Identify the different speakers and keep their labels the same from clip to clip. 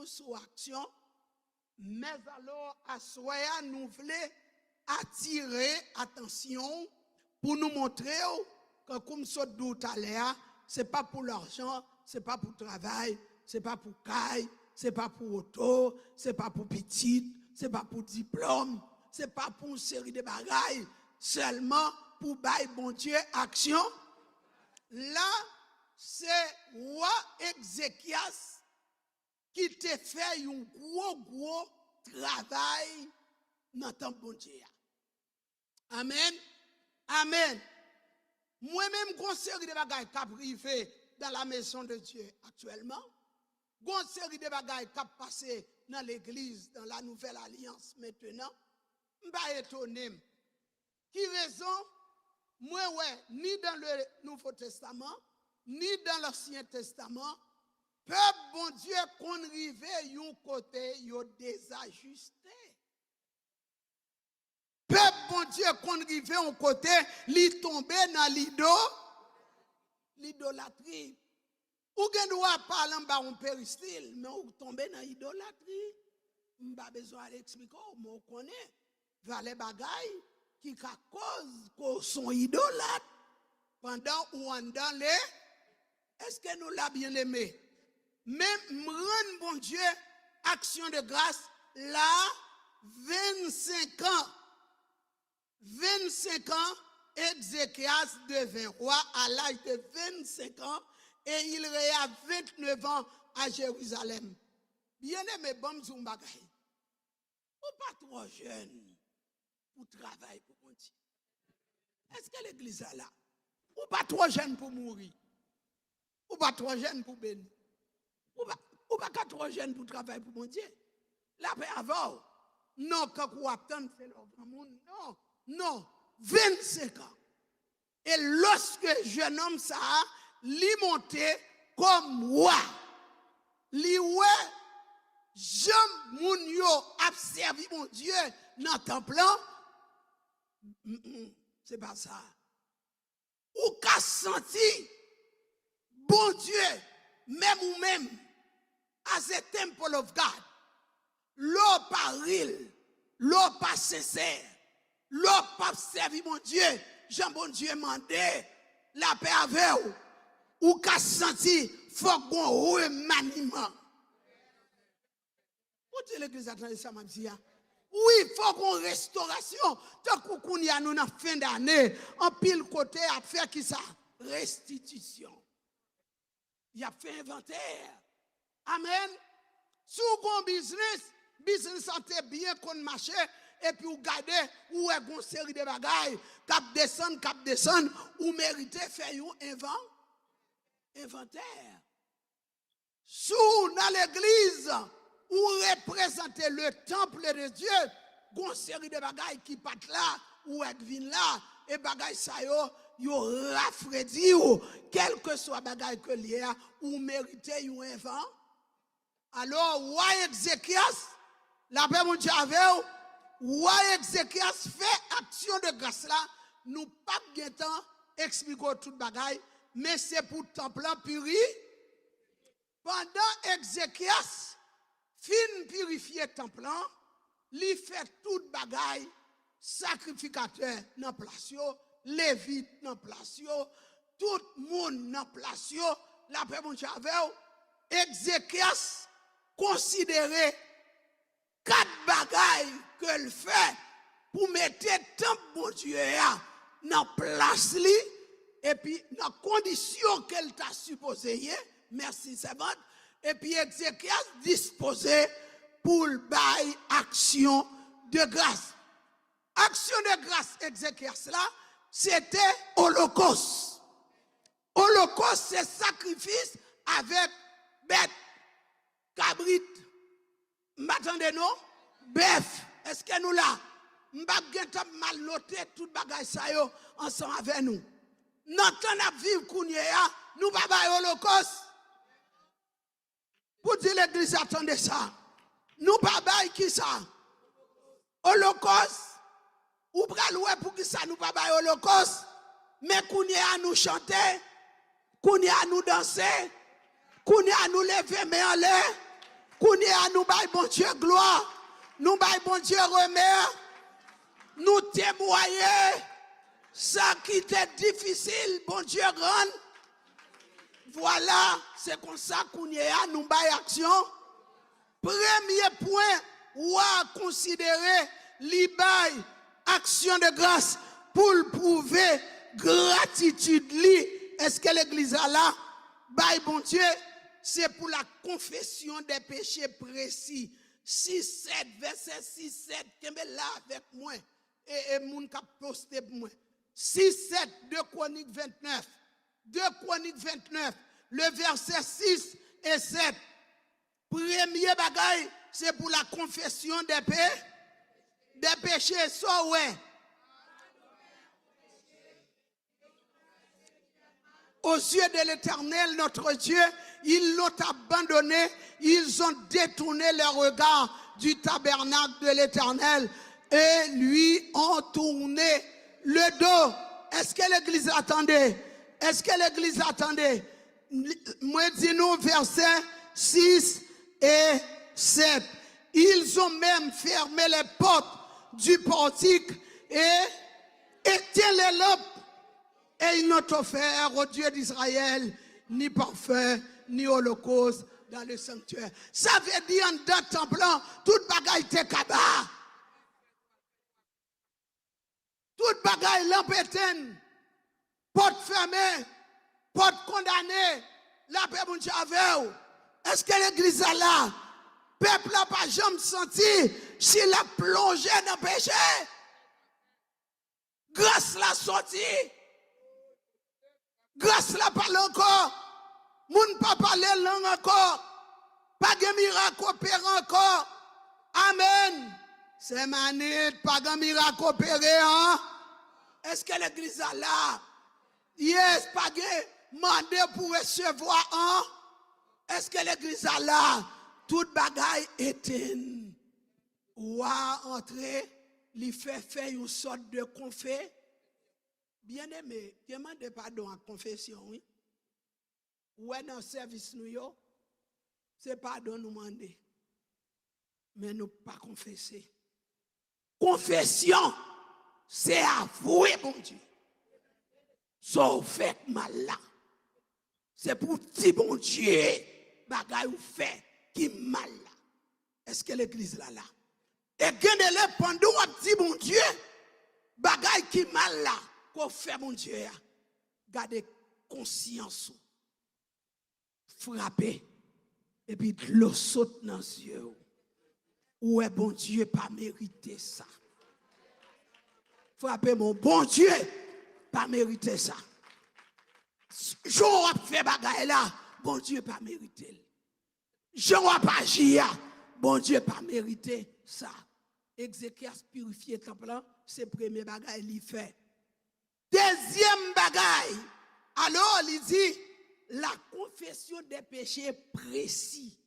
Speaker 1: toujours sous action, mais alors à soi nous voulons attirer attention pour nous montrer que comme ça tout à l'heure, c'est pas pour l'argent, c'est pas pour travail, c'est pas pour caille, c'est pas pour auto, c'est pas pour petite, c'est pas pour diplôme, c'est pas pour une série de bagailles, seulement pour bailler bon Dieu action. Là, c'est roi Ézéchias qui te fait un gros travail dans ton bon Dieu. Amen. Amen. Moi-même, une série de bagailles qui a privé dans la maison de Dieu actuellement. Une série de bagailles qui a passé dans l'église, dans la nouvelle alliance maintenant. Je ne suis pas étonné. Qui raison? Moi, ouais, ni dans le Nouveau Testament, ni dans l'Ancien Testament, peuple bon Dieu qu'on rive yon côté yo désajusté. Peuple bon Dieu qu'on rive yon côté li tombe dans l'idolâtrie. Ou gen doit parler en bas on péristyle, mais ou tombe dans l'idolâtrie. M'pa besoin d'expliquer, mais on connaît valet bagay qui ka cause qu'on sont idolâtres pendant ou en dans les. Est-ce que nous l'a bien aimé? Même rendre bon Dieu action de grâce là 25 ans. 25 ans, Ézéchias devint roi à l'âge de 25 ans et il réa 29 ans à Jérusalem. Bien aimé, bon Zoumbagaï, ou pas trop jeune pour travailler pour mon Dieu. Est-ce que l'église est là? Ou pas trop jeune pour mourir? Ou pas trop jeune pour bénir? Ou pas trop jeune pour travailler pour mon Dieu? La paix avant. Non, quand vous attendez, c'est le grand monde. Non, non, 25 ans. Et lorsque jeune homme ça, lui monté comme roi, lui ouais, j'aime mon yo a servi mon Dieu dans le temple. C'est pas ça. Ou qu'a senti, bon Dieu, même ou même, as a temple of God, l'eau pas real, l'eau pas sincère, l'eau pas servi mon Dieu, Jean bon Dieu mandé, la paix avec ou qu'a senti, faut qu'on remaniement. Où est l'église attendez ça, m'a dit? Oui, il faut qu'on restauration. Tant qu'on y a nous en fin d'année, en pile côté à faire qui ça? Restitution. Il a fait inventaire. Amen. Sous un business santé bien qu'on marche, et puis vous gardez, ou est une série de bagailles, cap descend, ou méritez faire un inventaire. Sous dans l'église, ou représenter le temple de Dieu, une série de bagailles qui partent là, ou est vin là, et bagailles ça yo rafraidi ou quel que soit bagaille que lié ou méritez un invent. Alors, roi Ézéchias, la paix mon Dieu avec roi Ézéchias fait action de grâce là, nous pas bien temps expliquer toute bagaille, mais c'est pour temple puri. Pendant Ézéchias fin purifier temple, li fait toute bagaille, sacrificateur dans place yo, lévite dans place yo, tout monde dans place yo, la paix mon Dieu avec Ézéchias considérer 4 bagailles que le fait pour mettre temple bon Dieu dans place li et puis dans condition qu'elle t'a supposé, merci c'est bon. Et puis Ézéchias disposé pour le bail action de grâce. Action de grâce Ézéchias là, c'était holocauste. Holocauste c'est sacrifice avec bête, cabrit. M'attendez non? Bœuf. Est-ce que nous là? M'bageta mal noté tout bagay sa yo ensemble avec nous. N'entend à vivre kounye ya, nous pas bail holocauste. Pour dire l'église, attendez ça. Nous pas bail qui ça? Holocauste. Ou praloué pour qui ça nous pas bail holocauste. Mais kounye à nous chanter, kounye à nous danser, kounye à nous lever mais en l'air. Qu'on y a nous bail bon Dieu gloire. Nous bail bon Dieu remercie. Nous témoigner ça qui était difficile, bon Dieu rend. Voilà, c'est comme ça qu'on y a nous bail action. Premier point, ou à considérer l'ibay action de grâce pour prouver gratitude li. Est-ce que l'église a là? Bail bon Dieu, c'est pour la confession des péchés précis. 6, 7, verset 6, 7, qui est là avec moi. Et moun k'ap posté pour moi. 6, 7, 2 Chroniques 29. 2 Chroniques 29, le verset 6 et 7. Premier bagaille, c'est pour la confession des péchés. So ouais. Aux yeux de l'Éternel, notre Dieu, ils l'ont abandonné, ils ont détourné leur regard du tabernacle de l'Éternel et lui ont tourné le dos. Est-ce que l'église attendait? Est-ce que l'église attendait? Moi, dis-nous verset 6 et 7. Ils ont même fermé les portes du portique et éteint les lampes. Et ils n'ont offert au Dieu d'Israël ni parfum, ni holocauste dans le sanctuaire. Ça veut dire en dedans temple, toute bagaille était kaba. Toute bagaille lampétaine, porte fermée, porte condamnée, la paix mon Dieu avec. Est-ce que l'église est là? Peuple n'a pas jamais senti s'il a plongé dans le péché. Grâce la sortie. Grâce la parle encore. Moun pas parler langue encore. Pas de miracle opéré encore. Amen. C'est manite, pas de miracle opéré. Hein? Est-ce que l'église est là? Yes, pas de mandé pour recevoir. Hein? Est-ce que l'église est là? Toute bagaille éteinte. Ou à entrer, lui fait une sorte de confé. Bien aimé, demandez pardon à confession, oui. Ou dans le service nous, c'est pardon nous demander. Mais nous pas confesser. Confession, c'est avouer, bon Dieu. Sauf fait mal là. C'est pour dire, bon Dieu, bagaille ou fait qui mal là. Est-ce que l'église là là? Et gardez-le pendant qu'on dit, bon Dieu, bagaille qui mal là. Qu'on fait, mon Dieu, gardez conscience, frapper, et puis l'eau saute dans les yeux. Ouais, bon Dieu, pas mérité ça. Frappez, mon bon Dieu, pas mérité ça. J'aurais fait bagaille là, bon Dieu, pas mérité. J'aurais pas agi, bon Dieu, pas mérité ça. Ézéchias purifié le temple, c'est le premier bagaille qu'il fait. Deuxième bagaille, alors il dit la confession des péchés précis.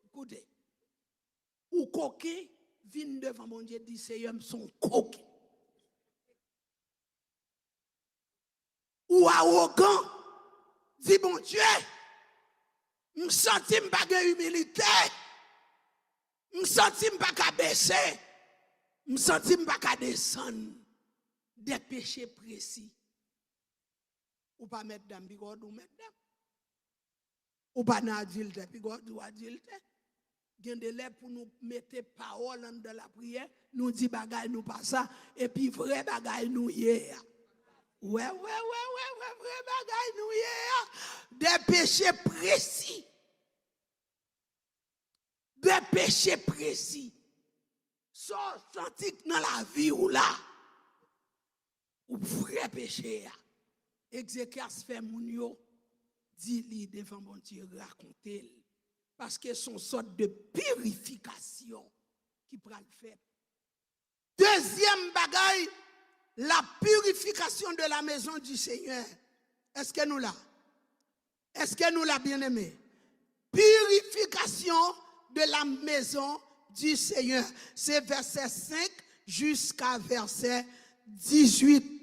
Speaker 1: Écoutez, ou coquet, vient devant mon Dieu, dit Seigneur, son coquet. Ou arrogant, dit mon Dieu, je me sens pas de humilité, je me sens pas de baisser, je me sens pas de descendre. Des péchés précis. Ou pas mettre dans bigode ou mettre dans. Ou pas dans adulte, bigode ou adulte. Gen de l'air pour nous mettre parole dans la prière, nous dit bagay nous pas ça, et puis vrai bagay nous hier. Ouais, vrai bagay nous hier. Des péchés précis. Des péchés précis. Sorti dans la vie ou là. Ou vrai péché. Ézéchias fait moun yo, dit-li devant mon Dieu, raconter. Parce que son sorte de purification qui prend le fait. Deuxième bagaille, la purification de la maison du Seigneur. Est-ce que nous l'avons? Est-ce que nous l'avons bien aimé? Purification de la maison du Seigneur. C'est verset 5 jusqu'à verset 18.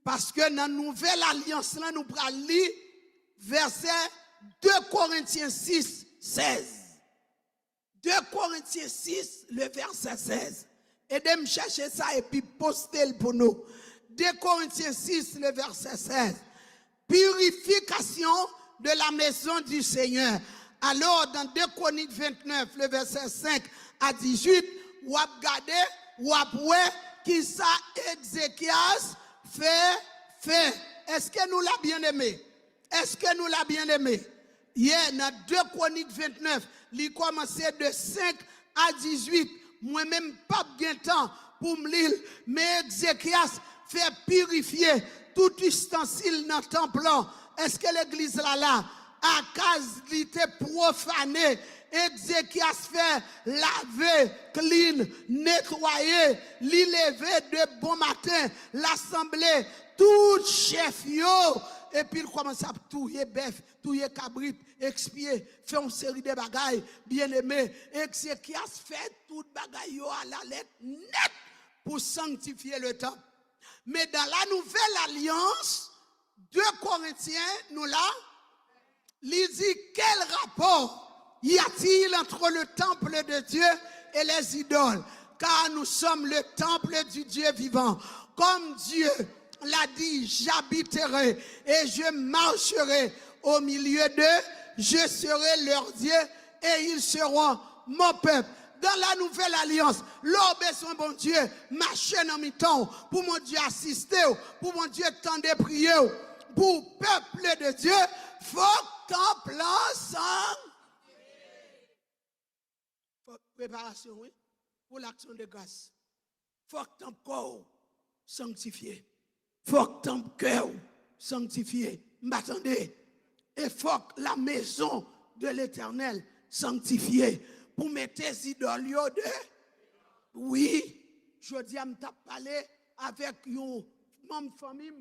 Speaker 1: Parce que dans la nouvelle alliance, là, nous prenons lire verset 2 Corinthiens 6, 16. 2 Corinthiens 6, le verset 16. Aidez-moi à chercher ça et puis postez-le pour nous. 2 Corinthiens 6, le verset 16. Purification de la maison du Seigneur. Alors, dans 2 Chroniques 29, le verset 5 à 18, ou à regarder, ou à voir qui ça Ézéchias fait. Est-ce que nous l'a bien aimé? Est-ce que nous l'a bien aimé? Hier, dans 2 Chroniques 29, il commençait de 5 à 18. Moi-même, pas bien temps pour me lire, mais Ézéchias fait purifier tout ustensile dans le temple. Est-ce que l'église là, à cause était profané, Ézéchias fait laver, clean, nettoyer, l'y lever de bon matin, l'assemblée, tout chef yo, et puis il commence à touiller bœuf, touiller cabrit, expier, faire une série de bagailles, bien aimé. Ézéchias fait tout bagaille yo à la lettre nette pour sanctifier le temple. Mais dans la nouvelle alliance, 2 Corinthiens, nous là, il dit quel rapport y a-t-il entre le temple de Dieu et les idoles? Car nous sommes le temple du Dieu vivant. Comme Dieu l'a dit, j'habiterai et je marcherai au milieu d'eux, je serai leur Dieu et ils seront mon peuple. Dans la nouvelle alliance, l'homme besoin bon Dieu, marcher en mi-temps, pour mon Dieu assister, pour mon Dieu tendre prier, pour peuple de Dieu, faut temple ensemble. Faut préparation, oui, pour l'action de grâce. Faut temple corps sanctifié. Faut temple cœur sanctifié. M'attendez. Et faut la maison de l'Éternel sanctifiée. Pour mettre les idoles de. Oui, je dis à me parler avec une membre famille,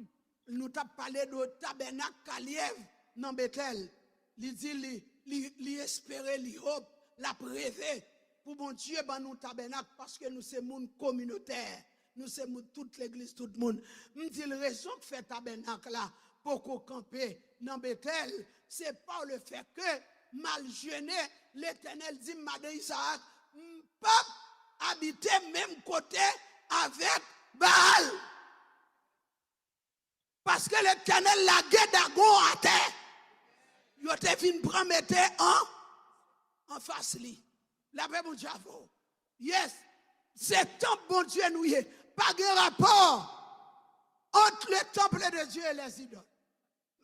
Speaker 1: nous t'a parlé de tabernacle Kaliev dans Bethel. Il dit, il espérait, il hope, la prévé pour mon Dieu dans nous tabernacle parce que nous sommes monde communautaire. Nous sommes toute l'église, tout le monde. Me dit la raison que fait tabernacle là pour qu'on campe dans Bethel, c'est pas le fait que mal jeûné, l'Éternel dit Madame Isaac, pas habiter même côté avec Baal. Parce que l'Éternel l'a gué d'Agon à terre. Il a fait une promettre en face li. La paix mon Dieu. Yes, c'est temple bon Dieu nous y est. Pas de rapport entre le temple de Dieu et les idoles.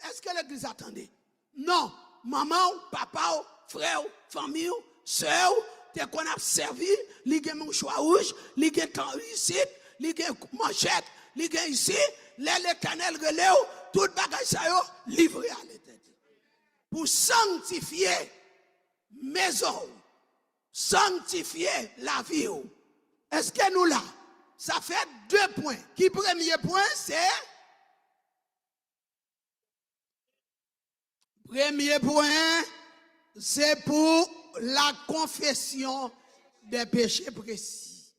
Speaker 1: Est-ce que l'église attendait? Non. Maman, papa, frère, famille, soeur, t'es qu'on a servi, li gen mouchoir rouge, li gen temps ici, li gen manchette, li gen ici, l'Éternel relève, tout bagage ça yo livré à l'Éternel. Pour sanctifier maison, sanctifier la vie. Est-ce que nous là? Ça fait 2 points. Qui premier point, c'est premier point, c'est pour la confession des péchés précis.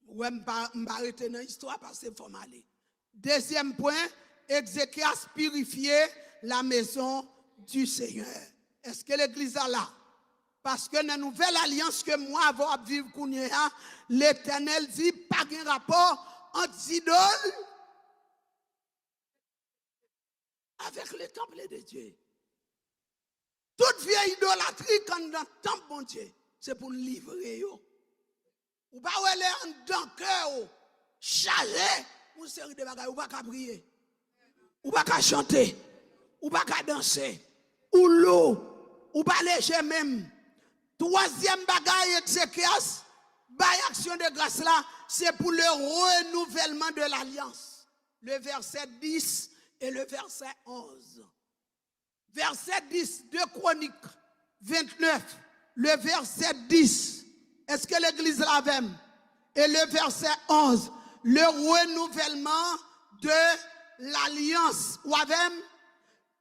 Speaker 1: Ouais, je ne vais pas arrêter dans l'histoire parce que faut m'aller. Deuxième point, Ézéchias purifier la maison du Seigneur. Est-ce que l'église est là? Parce que dans la nouvelle alliance que moi vais vivre, l'Éternel dit pas de rapport entre idoles avec le temple de Dieu. Toute vieille idolâtrie quand dans le temple bon Dieu, c'est pour livrer yo. Ou pas aller en dans cœur, chargé une série de bagages, ou pas qu'à prier, ou pas qu'à chanter, ou pas qu'à danser, ou l'eau, ou pas léger même. Troisième bagaille Ézéchias, bail action de grâce là, c'est pour le renouvellement de l'alliance. Le verset 10 et le verset 11. Verset 10 de Chroniques 29, le verset 10. Est-ce que l'église l'avait? Et le verset 11, le renouvellement de l'alliance. Ou avait,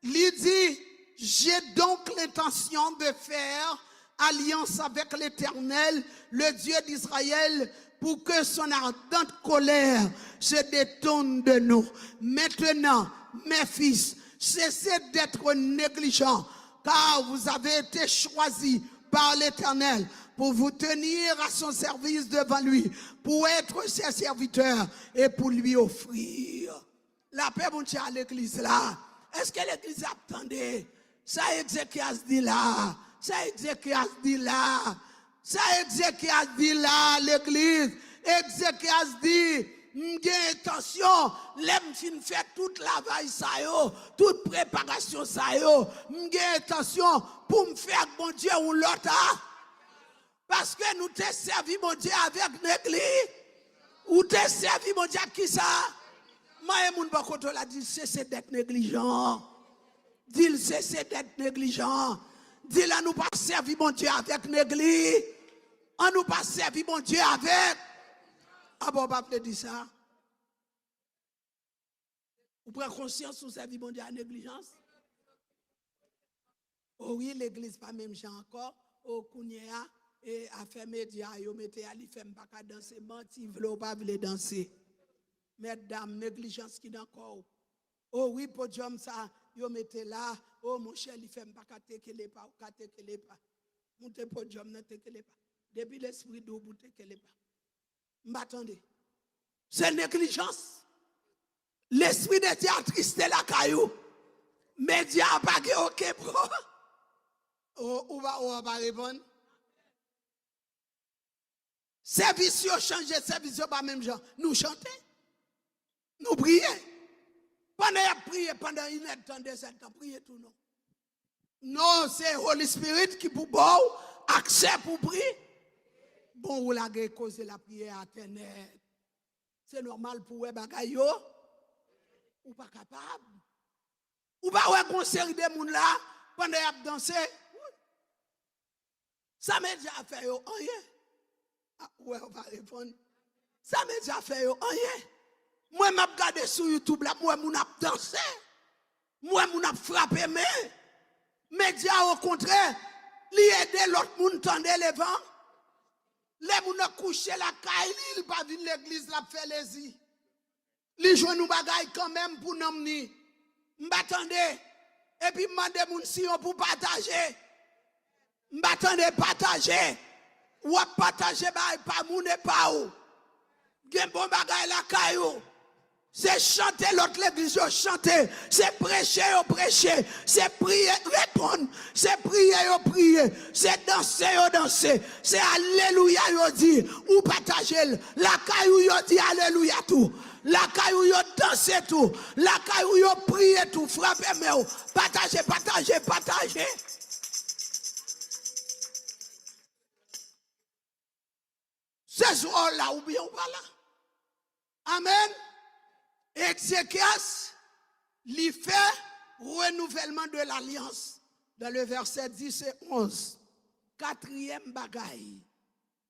Speaker 1: il dit, j'ai donc l'intention de faire alliance avec l'Éternel, le Dieu d'Israël, pour que son ardente colère se détourne de nous. Maintenant, mes fils, cessez d'être négligents, car vous avez été choisis par l'Éternel pour vous tenir à son service devant lui, pour être ses serviteurs et pour lui offrir la paix, mon Dieu, à l'église là. Est-ce que l'église attendait? Ça Ézéchias dit là. Ça Ézéchias dit là. Ça Ézéchias dit là, l'église. Ézéchias dit, j'ai intention, l'aime fin fait toute la veille ça yo, toute préparation ça yo, j'ai intention pour me faire mon Dieu ou l'autre. Parce que nous t'ai servi mon Dieu avec l'église. Ou t'ai servi mon Dieu qui ça? Moi et mon bakoto l'a dit, cessez d'être négligent. Dis cessez d'être négligent. Dis là nous pas servi mon Dieu avec l'église. On nous pas servi mon Dieu avec. Ah bon, pas peut dire ça. Vous prenez conscience vous servi mon Dieu à négligence? Oh oui, l'église pas même gens encore. Oh Kounia et a fait média, yo mette à li fait pas danser, menti, vle pas vle danser. Mesdames, négligence qui encore. Oh oui, podium ça, yo mette là. Oh mon cher, il fait pas tekele pas, ka tekele pas. Monte podium ne tekele pas. Depuis l'esprit d'eau, vous tekele pas. M'attendez. C'est négligence. L'esprit de Dieu a tristé la caillou. Mais Dieu a pas que ok, bro. On va répondre. Service yo changé, service yo pas même genre. Nous chantons. Nous prions. Pendant y a prié, pendant une heure, pendant 7 ans, prier tout non. Non, c'est Holy Spirit qui pour bon accès pour prier. Bon, ou la cause la prière à ténèbres. C'est normal pour vous bagay yo. Ou pas capable. Ou pas ouais une série de moun là pendant y a dansé. Ça m'a déjà fait yo rien. Ah, ouais, on va répondre. Ça m'a déjà fait yo rien. Moi m'a regardé sur YouTube là, moi moun a dansé. Moi moun a frappé mais média au contraire, li aider l'autre moun tendre les vents. Les moun a couché la caille, il pas vinn l'église la faire les yeux. Li joue nous bagay quand même pour n'emmener. M'attendez et puis mandé moun si on pour partager. M'attendez partager. Ou partager pas moun et pas ou. Gen bon bagay la caillou. C'est chanter l'autre l'église, chanter. C'est prêcher, prêcher. C'est prier, répondre. C'est prier, prier. C'est danser, danser. C'est alléluia, dit. Ou partager. La caillou, dit alléluia tout. La caillou, danser tout. La caillou, prier tout. Frapper, mais partager, partager, partager. C'est ce là ou bien ou pas là. Amen. Ézéchias lui fait renouvellement de l'alliance dans le verset 10 et 11. Quatrième bagaille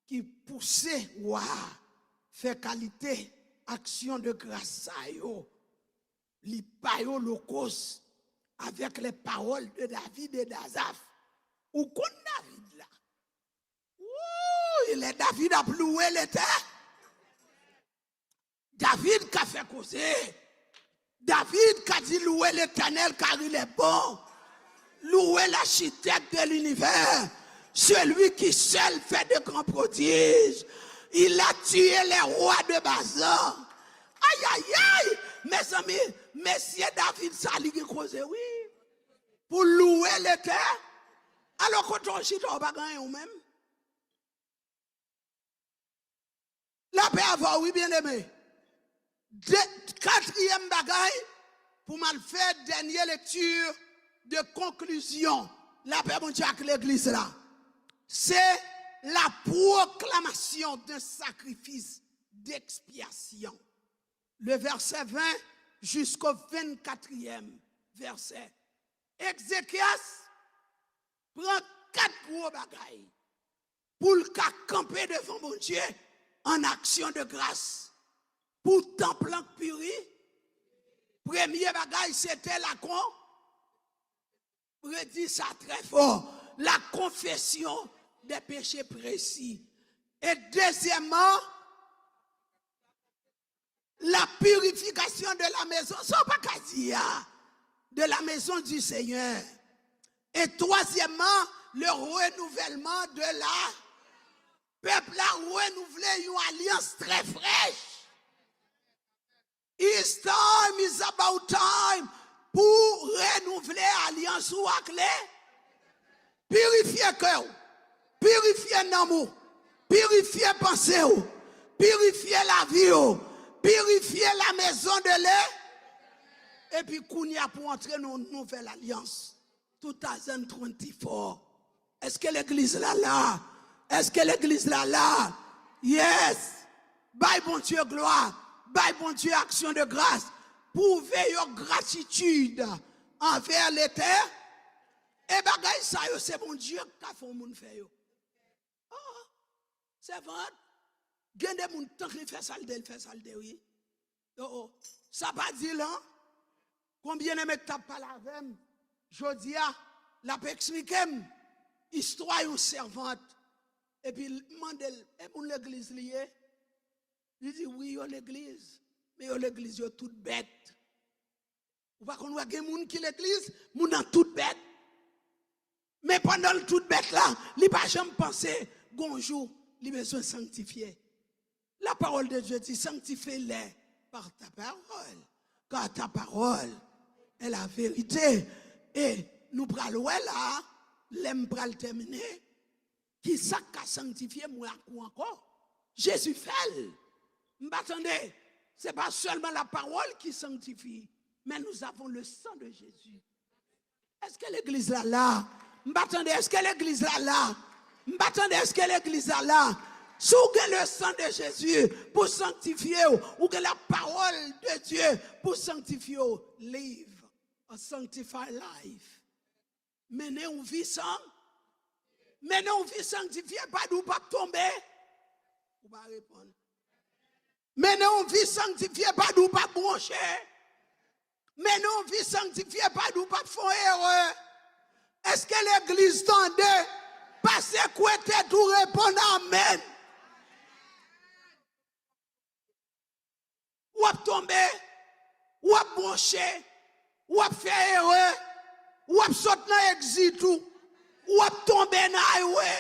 Speaker 1: qui poussait wa fait qualité action de grâce à yo. Li payo l'holocauste avec les paroles de David et d'Azaph. Ou kon David là. Ouh, il est David a loué l'éternel. David qui a fait causer. David qui a dit louer l'éternel car il est bon. Louer l'architecte de l'univers. Celui qui seul fait de grands prodiges. Il a tué les rois de Bazan. Aïe, aïe, aïe. Mes amis, Messieurs David, ça a causé, oui. Pour louer l'éternel. Alors quand on chute, on va gagner ou même. La paix avant, oui, bien aimé. Quatrième bagaille, pour mal faire dernière lecture de conclusion, la paix mon Dieu avec l'église là, c'est la proclamation d'un sacrifice d'expiation. Le verset 20 jusqu'au 24e verset. Ézéchias prend 4 gros bagailles pour le camper devant mon Dieu en action de grâce. Pour temple en puri, premier bagaille c'était la redit ça très fort, la confession des péchés précis. Et deuxièmement, la purification de la maison, ça pas qu'à dire, de la maison du Seigneur. Et troisièmement, le renouvellement de la peuple a renouvelé une alliance très fraîche. It's time, it's about time pour renouveler l'alliance ou avec les purifier cœur, purifier l'amour, purifier pensée, purifier la vie, purifier la maison de l'air. Et puis, Kounia pour entrer dans une nouvelle alliance. 2024. Est-ce que l'église là? Est-ce que l'église là? Yes. Bye bon Dieu gloire. Bye bon Dieu action de grâce. Prouvez your gratitude envers les terres. Et bagay ça c'est bon Dieu qui a fait moun faire yo. C'est vrai. Gen de moun tant qu'il fait ça le oui. Ça pas dit là. Combien de mecs tapent pas la veine? Jodia, la peut expliquer histoire une servante. Et puis mandel et pour l'église lié. Il dit oui, yo l'église, mais yo l'église yo toute bête. Ou pas qu'on voit gen moun qui l'église, moun en toute bête. Mais pendant le toute bête là, il pas jamais pensé gonjour, il besoin sanctifier. La parole de Dieu dit sanctifie-les par ta parole. Car ta parole est la vérité. Et nous prenons là, l'aime pral terminer. Qui ça qu'a sanctifié moi encore? Jésus fait. M'attendez, ce n'est pas seulement la parole qui sanctifie, mais nous avons le sang de Jésus. Est-ce que l'église là? M'attendez, est-ce que l'église là? M'attendez, est-ce que l'église là? Si vous avez le sang de Jésus pour sanctifier, ou que la parole de Dieu pour sanctifier, live a sanctified life. Menez une vie sans, menez une vie sanctifiée, pas d'où pas tomber. Vous va répondre. Menez une vie sanctifiée, pas d'où pas brancher. Menez une vie sanctifiée, pas d'où pas faire erreur. Est-ce que l'église tendait? Passez quoi tête tout répondre amen. Ou à tomber, ou à brancher, ou à faire erreur, ou à sauter dans l'exit, ou à tomber dans highway.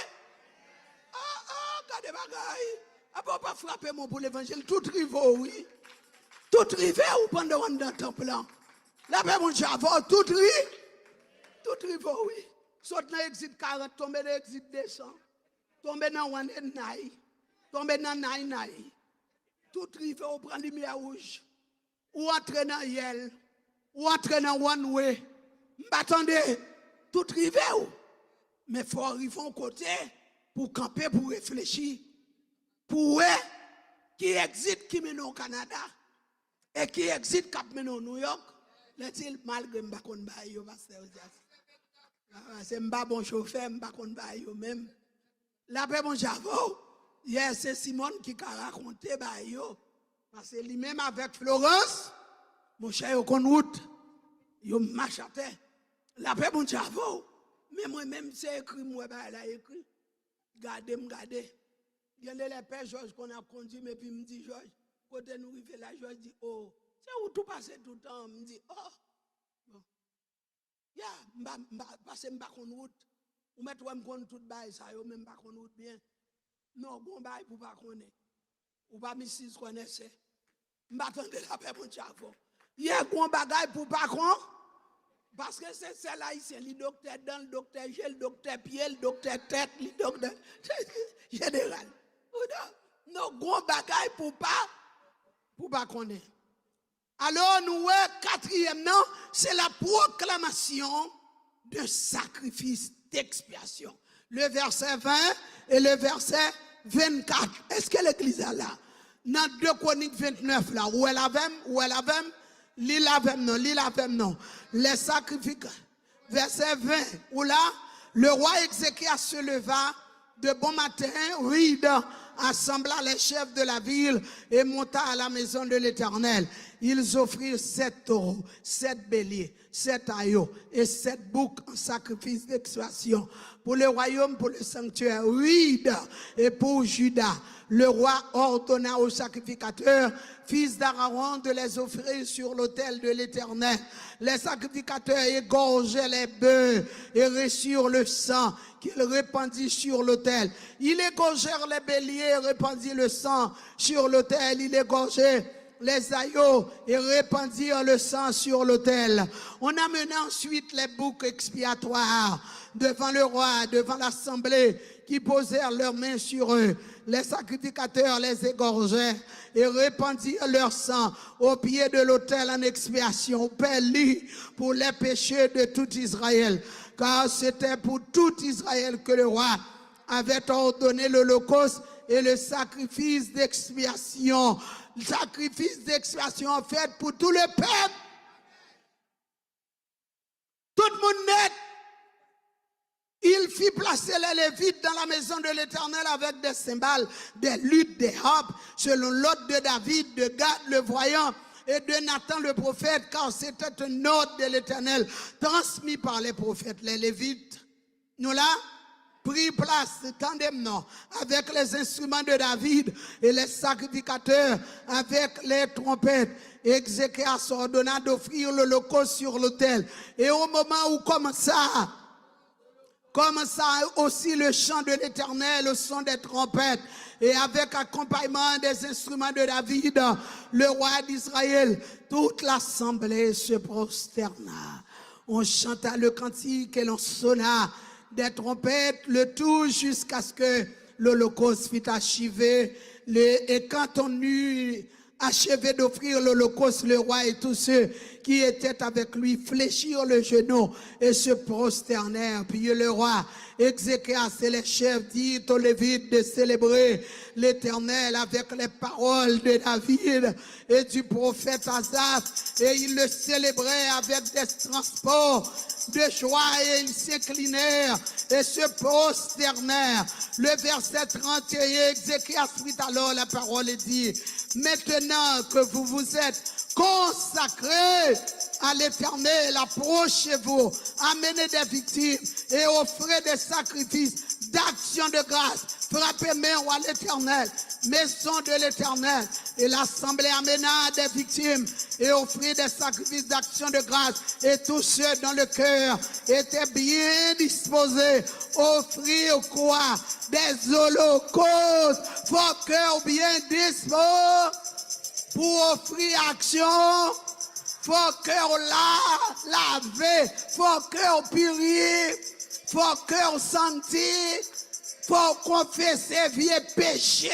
Speaker 1: Regardez bagaille. Après pas frapper mon pour l'évangile, tout rive, oui. Tout rive ou pendant un dans le temple là. Là, mon Java, tout rive, oui. Saute dans l'exit 40, tomber dans l'exit 200. Tomber dans one naï. Tomber dans naï. Tout rive ou prendre lumière rouge. Ou entrer dans yel. Ou entrer dans one way. M'attendez, tout rive ou. Mais il faut arriver au côté pour camper, pour réfléchir. Pour eux qui exit qui mène au Canada et qui exit qui mène au New York, les-ils malgré m'bakon ba yo pasteur Jas. C'est m'ba bon chauffeur m'bakon ba yo même. La paix bon Javo, hier c'est Simon qui a raconté ba yo parce que lui-même avec Florence, mon cher yo kon route, yo marche à terre. La paix bon Javo, mais moi même c'est écrit moi ba la écrit. Gardez. Il y a les pères Georges qu'on a conduit, mais puis me dit Georges, quand nous arrivons là, Georges dit, oh, c'est où tout passe tout le temps, me dit, oh, bon. Ya, passer m'ba kon route. Ou mettre ou m'kon tout bail ça, yo même pas kon route bien. Non, bon bail pour pas connaître. Ou pas missis connaissez. M'attendez la paix mon chavo. Il y a bon bagay pour pas kon. Parce que c'est celle-là ici, le docteur dans le docteur G, le docteur Pierre, le docteur tête, le docteur général. Non, gros bagaille pour pas connaître. Alors, nous, quatrième, non, c'est la proclamation de sacrifice d'expiation. Le verset 20 et le verset 24. Est-ce que l'église est là? Dans 2 Chroniques 29, là, où elle avait, l'île avait, non. Les sacrifices, verset 20, où là, le roi Ézéchias se leva de bon matin, ride, assembla les chefs de la ville et monta à la maison de l'Éternel. Ils offrirent 7 taureaux, 7 béliers, 7 agneaux et 7 boucs en sacrifice d'expiation. Pour le royaume, pour le sanctuaire, 8. Et pour Juda, le roi ordonna aux sacrificateurs, fils d'Aaron, de les offrir sur l'autel de l'Éternel. Les sacrificateurs égorgeaient les bœufs et reçurent le sang qu'il répandit sur l'autel. Ils égorgèrent les béliers et répandirent le sang sur l'autel. Ils égorgeaient les agneaux et répandirent le sang sur l'autel. On amena ensuite les boucs expiatoires devant le roi, devant l'assemblée, qui posèrent leurs mains sur eux. Les sacrificateurs les égorgeaient et répandirent leur sang au pied de l'autel en expiation, payé pour les péchés de tout Israël. Car c'était pour tout Israël que le roi avait ordonné l'holocauste et le sacrifice d'expiation. Le sacrifice d'expiation fait pour tout le peuple. Tout le monde net. Il fit placer les Lévites dans la maison de l'Éternel avec des cymbales, des luttes, des harpes, selon l'ordre de David, de Gad le voyant et de Nathan le prophète, car c'était un ordre de l'Éternel transmis par les prophètes. Les Lévites, nous là, pris place tandemment avec les instruments de David et les sacrificateurs avec les trompettes. Ézéchias ordonna d'offrir l'holocauste sur l'autel. Et au moment où commença aussi le chant de l'Éternel, le son des trompettes, et avec accompagnement des instruments de David, le roi d'Israël, toute l'assemblée se prosterna. On chanta le cantique et l'on sonna des trompettes, le tout jusqu'à ce que l'holocauste fût achevé. Et quand on eut achevé d'offrir l'holocauste, le roi et tous ceux qui étaient avec lui fléchirent le genou et se prosternèrent. Puis le roi Ézéchias et les chefs dirent aux Lévites de célébrer l'Éternel avec les paroles de David et du prophète Asaph, et ils le célébraient avec des transports de joie, et ils s'inclinèrent et se prosternèrent. Le verset 31, Ézéchias prit alors la parole et dit: maintenant que vous vous êtes consacrés à l'Éternel, approchez-vous, amenez des victimes et offrez des sacrifices d'action de grâce. Frappez main à l'Éternel, maison de l'Éternel. Et l'assemblée amena des victimes et offrit des sacrifices d'action de grâce. Et tous ceux dont le cœur était bien disposé offrirent quoi? Des holocaustes. Vos cœurs bien disposés pour offrir action. Vos cœurs lavés, vos cœurs purifiés, vos cœurs sanctifiés, faut confesser vieux péchés.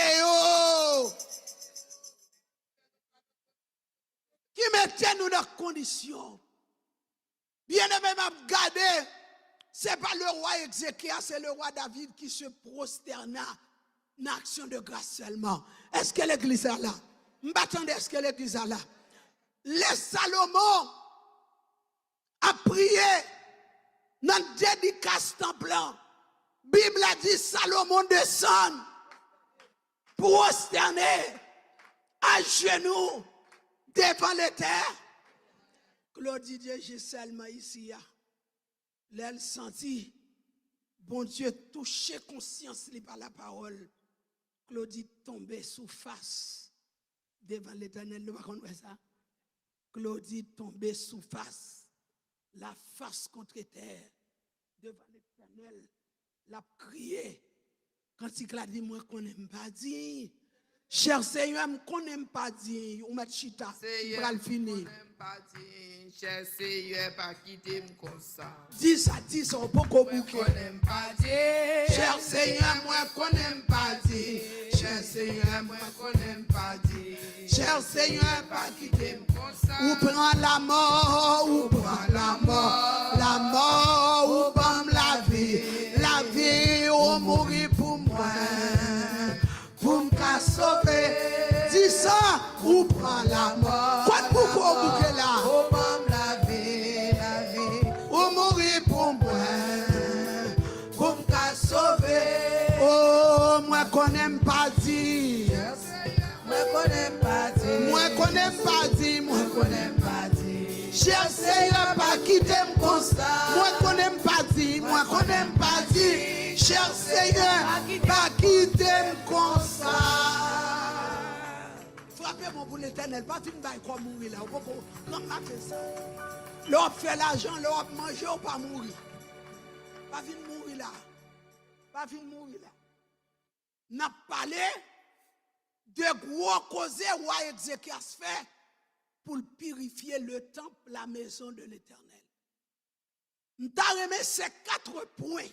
Speaker 1: Qui mettait nous dans conditions. Bien aimé, m'a regardé, c'est pas le roi Ézéchias, c'est le roi David qui se prosterna en action de grâce seulement. Est-ce que l'église est là? M'attendez, est-ce que l'église est là? Les Salomon a prié dans la dédicace templant. Bible a dit Salomon descend prosterné à genoux devant les terres. Claudie Dieu, j'ai seulement ici. Elle senti, bon Dieu, toucher conscience par la parole. Claudie tombait sous face devant l'Éternel. Nous ne ça. Claudie tombait sous face, la face contre terre, devant l'Éternel, l'a crié. Quand il a dit, moi qu'on n'aime pas dire, cher Seigneur, qu'on n'aime pas dire, on m'a chita, il va le finir.
Speaker 2: Cher Seigneur, pas quitter comme ça.
Speaker 1: Dis ça, on peut bouquer.
Speaker 2: Qu'on n'aime pas dire.
Speaker 1: Cher Seigneur, moi qu'on n'aime pas dire. Cher Seigneur, moi qu'on n'aime pas dire. Cher Seigneur, pas quitter comme ça. Ou prend la mort, ou prend la mort, ou prend la vie, ou mourir pour moi, pour me sauver. Dis ça, ou prend la mort. Quoi de bouquet là? Qu'on n'aime pas dire, moi qu'on n'aime pas dire, moi qu'on n'aime pas dire, moi qu'on n'aime pas dire. Cher Seigneur, pas quitter comme ça. Moi qu'on aime pas dire, moi qu'on aime pas dire. Cher Seigneur, pas quitter comme ça. Frappez-moi pour l'éternel, pas fin bail comme mourir là. Comment fait ça? L'on fait l'argent, l'on manger ou pas mourir. Pas fin mourir là. Pas fin mourir là. N'a parlé de gros causes roi Ézéchias fait pour purifier le temple, la maison de l'Éternel. Nous avons remis ces 4 points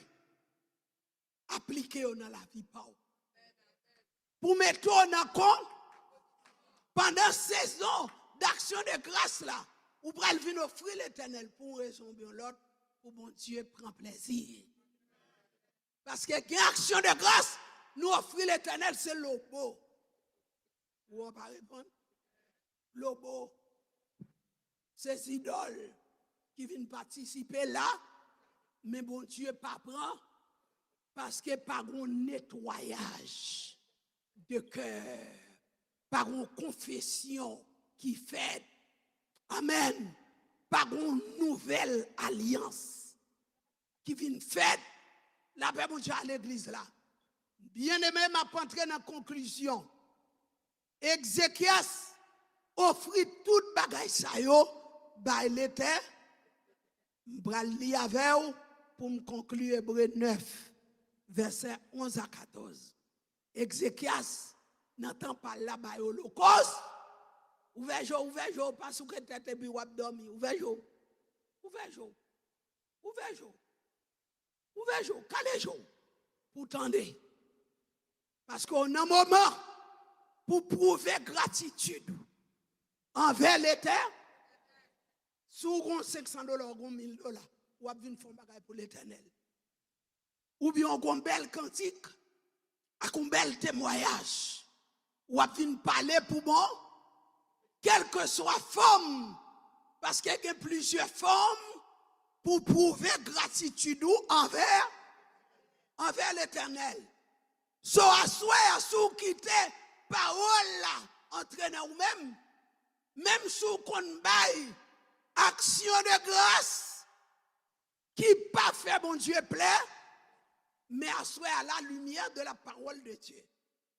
Speaker 1: appliqués dans la vie. Pour mettre en compte, pendant 16 ans d'action de grâce là, vous pouvez venir offrir l'Éternel pour une raison bien l'autre, pour bon Dieu prend plaisir. Parce que une action de grâce, nous offrir l'Éternel, c'est l'obo. Vous ne pouvez pas répondre? L'obo. Ces idoles qui viennent participer là, mais bon Dieu pas prend parce que par un nettoyage de cœur, par une confession qui fait, amen, par une nouvelle alliance qui vient faire, la paix mon Dieu à l'église là. Bien aimé, m'a entré dans la conclusion. Ézéchias offrit toute bagaille ça yo. Bah, l'été, je vais lire avec vous pour me conclure Hébreu 9, versets 11 à 14. Ézéchias n'entend pas là-bas l'Holocauste. Ouvrez-vous, parce que tête et puis vous dormir. Ouvrez-vous, calez-vous, pour tendre. Parce qu'on a un moment pour prouver gratitude envers l'Éternel. Si vous avez $500, ou $1000, vous avez une fonds pour l'Éternel. Ou bien vous avez un bel cantique, avec un bel témoignage. Vous avez parler pour moi, quelle que soit la forme, parce qu'il y a plusieurs formes pour prouver gratitude envers l'Éternel. So à sous quitter parole là, entraîner vous-même, même sous qu'on baille action de grâce qui pas fait bon Dieu plaît, mais assoyer à la lumière de la parole de Dieu.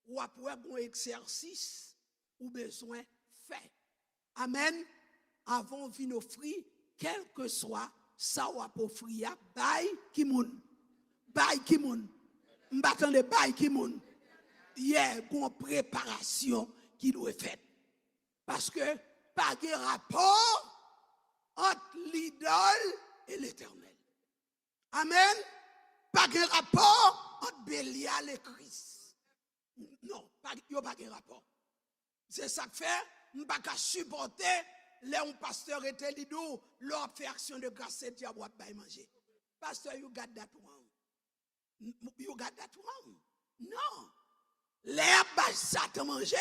Speaker 1: Ou après un exercice ou besoin fait. Amen. Avant vin offrir, quel que soit ça ou à offrir, bail qui moun. Bail qui moun. M'attendez bail qui moun. Hier, une préparation qui doit être faite. Parce que pas de rapport entre l'idole et l'Éternel. Amen. Pas de rapport entre Bélial et Christ. Non, pas de rapport. C'est ça que fait, je ne peux pas supporter les pasteurs et les leaders, leur fait action de grâce, c'est diable à manger. Pasteur, you got that wrong. You got that wrong. Non. Les bas Satan manger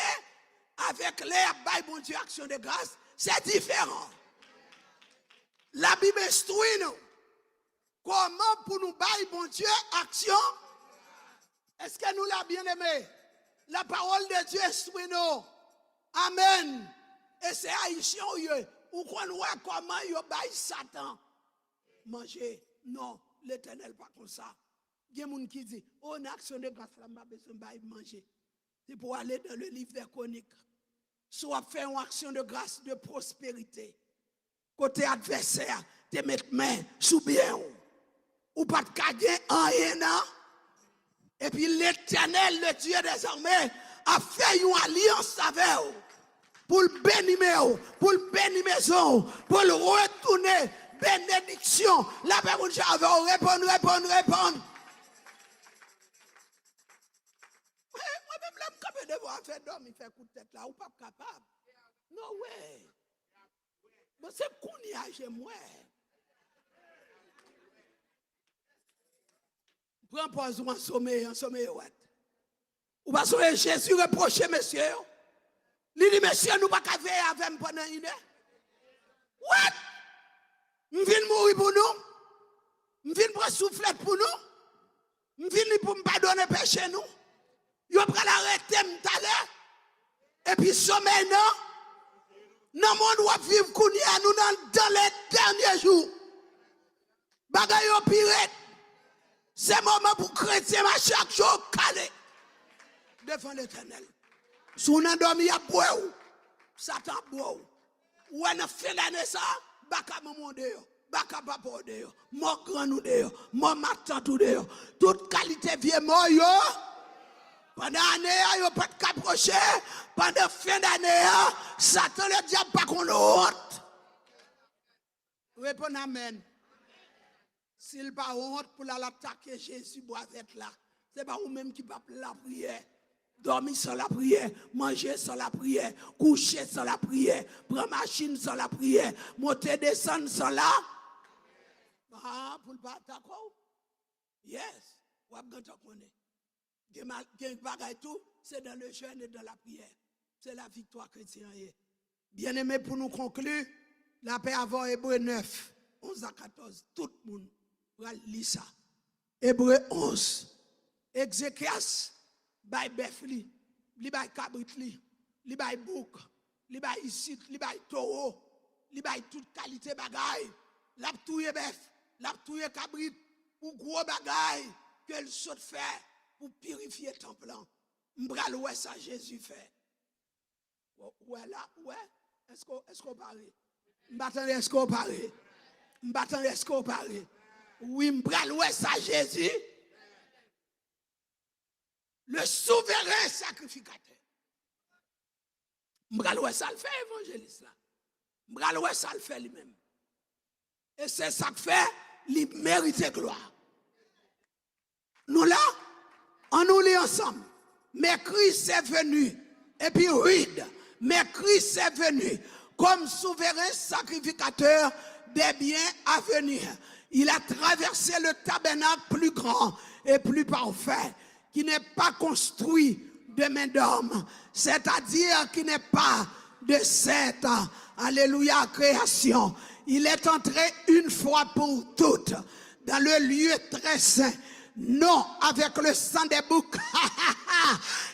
Speaker 1: avec les bas bon Dieu action de grâce, c'est différent. La Bible instruit nous. Comment pour nous bailler bon Dieu action? Est-ce que nous l'avons bien aimé? La parole de Dieu instruit nous. Amen. Et c'est haïtien ou qu'on voit comment il baille Satan manger. Non, l'Éternel pas comme ça. Il y a des gens qui disent, on a action de grâce, on n'a pas besoin de manger. C'est pour aller dans le livre des chroniques. Soit faire une action de grâce, de prospérité. Côté adversaire, te mettre main sous bien. Ou pas de caguer en rien. Et puis l'Éternel, le Dieu des armées, a fait une alliance avec vous. Pour le bénir, pour le bénir maison, pour le retourner, bénédiction. La paix vous répondre. Moi-même, là, je suis capable de faire dormir, faire coup de tête là, ou pas capable. Non, ouais. Mais c'est couniage, moi. Prends pause ou un sommeil, ouais. Ou pas sauver Jésus reprocher, monsieur. Il dit, monsieur, nous pas qu'à veiller avec moi pendant une heure. What? Je viens mourir pour nous. Je viens pour souffler pour nous. Je viens pour me pardonner péché nous. Je vais l'arrêter tout à l'heure. Et puis sommeil non. Dans le monde où vivre kounia, nous dans les derniers jours. Bagay yo pire. C'est moment pour chrétien à chaque jour calé. Devant l'Éternel. Si on a dormi à boire, Satan boire. Ou on a fait l'année ça, baka maman dehors, baka papa dehors, mon grand nous dehors, mon matin tout dehors. Toute qualité vieux mort yo. Pendant l'année, yo pas de caprocher. Pendant fin d'année, Satan le diable pas qu'on honte. Répondez amen. S'il pas honte pour l'attaquer Jésus boit avec là, c'est pas vous-même qui va la prière. Dormir sans la prière, manger sans la prière, coucher sans la prière, prendre machine sans la prière, monter, descendre sans la. Ah, pour le pas attaquer. Yes, ou à bien connaître. Tout, c'est dans le jeûne et dans la prière. C'est la victoire chrétienne. Bien aimé, pour nous conclure, la paix avant Hébreu 9, 11 à 14, tout le monde va lire ça. Hébreu 11, Ézéchias, bay bœuf li, li bay cabrit li bay bouc, li bay ici, li bay taureau, li bay toute qualité bagay, la touye bœuf, la touye cabrit, ou gros bagay que le saute fait pour purifier le temple. M'bral ouais ça Jésus fait. Ouais là, ouais, est-ce qu'on parle? M'attendez est-ce qu'on parle? M'attendez est-ce qu'on parle? Oui, m'bral ouais ça Jésus. Le souverain sacrificateur. M'bral ça le fait évangéliste là. M'bral ça le fait lui-même. Et c'est ça que fait, il mérite gloire. Nous là, on nous lit ensemble. Mais Christ est venu. Et puis read. Mais Christ est venu comme souverain sacrificateur des biens à venir. Il a traversé le tabernacle plus grand et plus parfait, qui n'est pas construit de main d'homme, c'est-à-dire qui n'est pas de cette, alléluia, création. Il est entré une fois pour toutes dans le lieu très saint, non avec le sang des boucs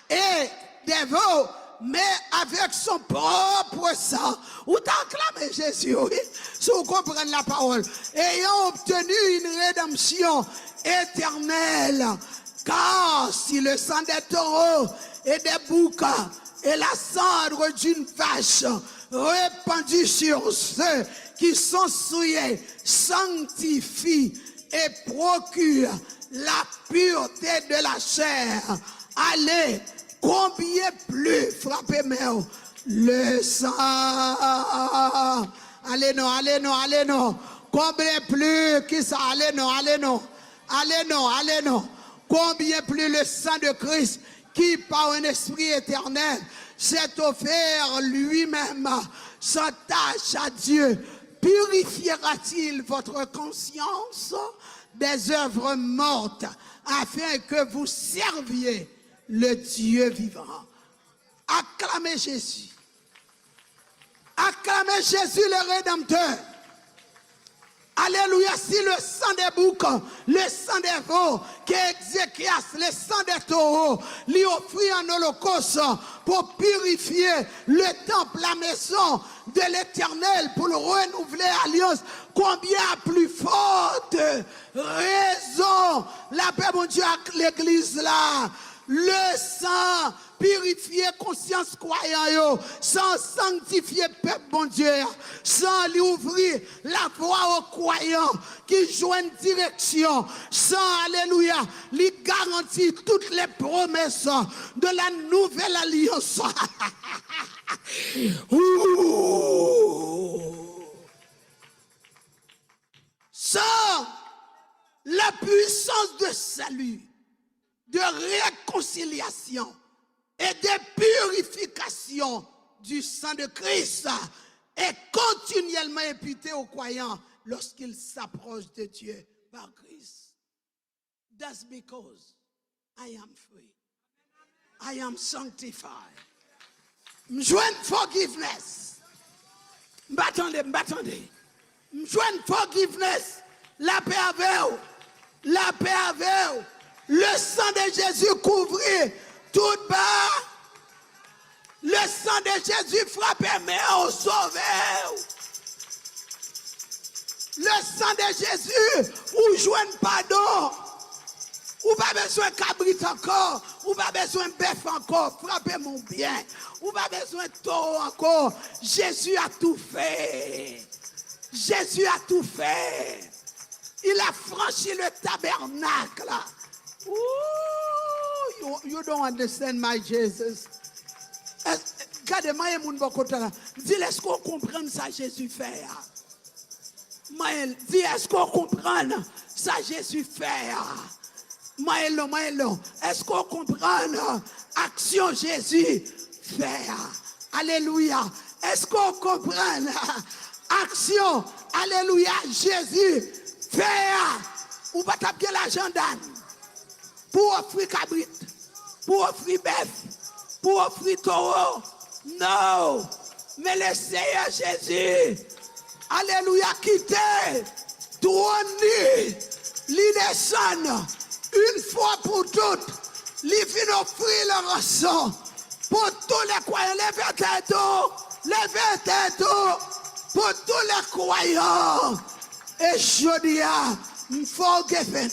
Speaker 1: et des veaux, mais avec son propre sang. Ou t'acclamez Jésus, oui, si vous comprenez la parole, ayant obtenu une rédemption éternelle. Car si le sang des taureaux et des boucs et la cendre d'une vache répandue sur ceux qui sont souillés sanctifie et procure la pureté de la chair, allez, combien plus, frappez-moi, le sang. Allez non, allez non, allez non. Combien plus, qui ça, allez non, allez non. Allez non, allez non. Combien plus le sang de Christ, qui par un esprit éternel s'est offert lui-même sans tâche à Dieu, purifiera-t-il votre conscience des œuvres mortes afin que vous serviez le Dieu vivant? Acclamez Jésus. Acclamez Jésus le Rédempteur. Alléluia, si le sang des boucs, le sang des veaux, qu'Ézéchias, le sang des taureaux, lui offrit en holocauste pour purifier le temple, la maison de l'Éternel, pour le renouveler alliance, combien à plus forte raison, la paix, mon Dieu, avec l'église là, le sang, purifier conscience croyant, sans sanctifier peuple bon Dieu, sans lui ouvrir la voie aux croyants qui joignent direction, sans, alléluia, lui garantir toutes les promesses de la nouvelle alliance. Sans la puissance de salut, de réconciliation et de purification du sang de Christ est continuellement imputé aux croyants lorsqu'ils s'approchent de Dieu par Christ. That's because I am free. I am sanctified. M'joigne forgiveness. M'attendez. M'joigne forgiveness. La paix avec vous. La paix avec vous. Le sang de Jésus couvrit tout bas. Le sang de Jésus frappe mais au sauveur. Le sang de Jésus, ou joigne pardon. Ou pas besoin de cabrit encore. Ou pas besoin de bœuf encore. Frappez mon bien. Ou pas besoin de taureau encore. Jésus a tout fait. Jésus a tout fait. Il a franchi le tabernacle. Ooh, you don't understand my Jesus. Regardez-moi, il y a mon côté là. Dis, est-ce qu'on comprend ça Jésus fait? Dis, est-ce qu'on comprend ça Jésus fait? Maëlon, est-ce qu'on comprend action Jésus fait? Alléluia. Est-ce qu'on comprend action, alléluia, Jésus fait? Ou pas taper l'argent d'âne pour offrir cabrit, pour offrir bœuf, pour offrir taureau. Non. Mais le Seigneur Jésus, alléluia, quittez tout lui descend une fois pour toutes, lui vient offrir le rançon pour tous les croyants. Levez tête, pour tous les croyants. Et je dis, forgiven.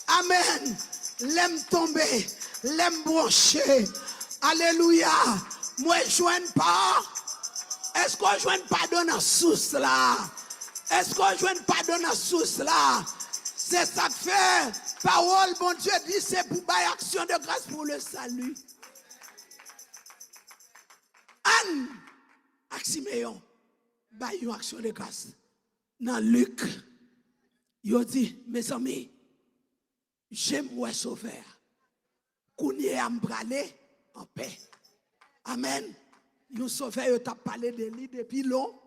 Speaker 1: Amen. L'aime tomber, l'aime brancher. Alléluia. Moi, je ne pas. Est-ce qu'on ne joue pas dans la source là? Est-ce qu'on ne joue pas dans la source là? C'est ça que fait. Parole, bon Dieu dit, c'est pour bailler action de grâce pour le salut. Anne, Siméon, baille une action de grâce. Dans Luc, il dit, mes amis, j'aime moi sauveur. Qu'on y est à me braler en paix. Amen. Nous sauveur, il t'a parlé de lui depuis long.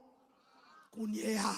Speaker 1: Qu'on y est à.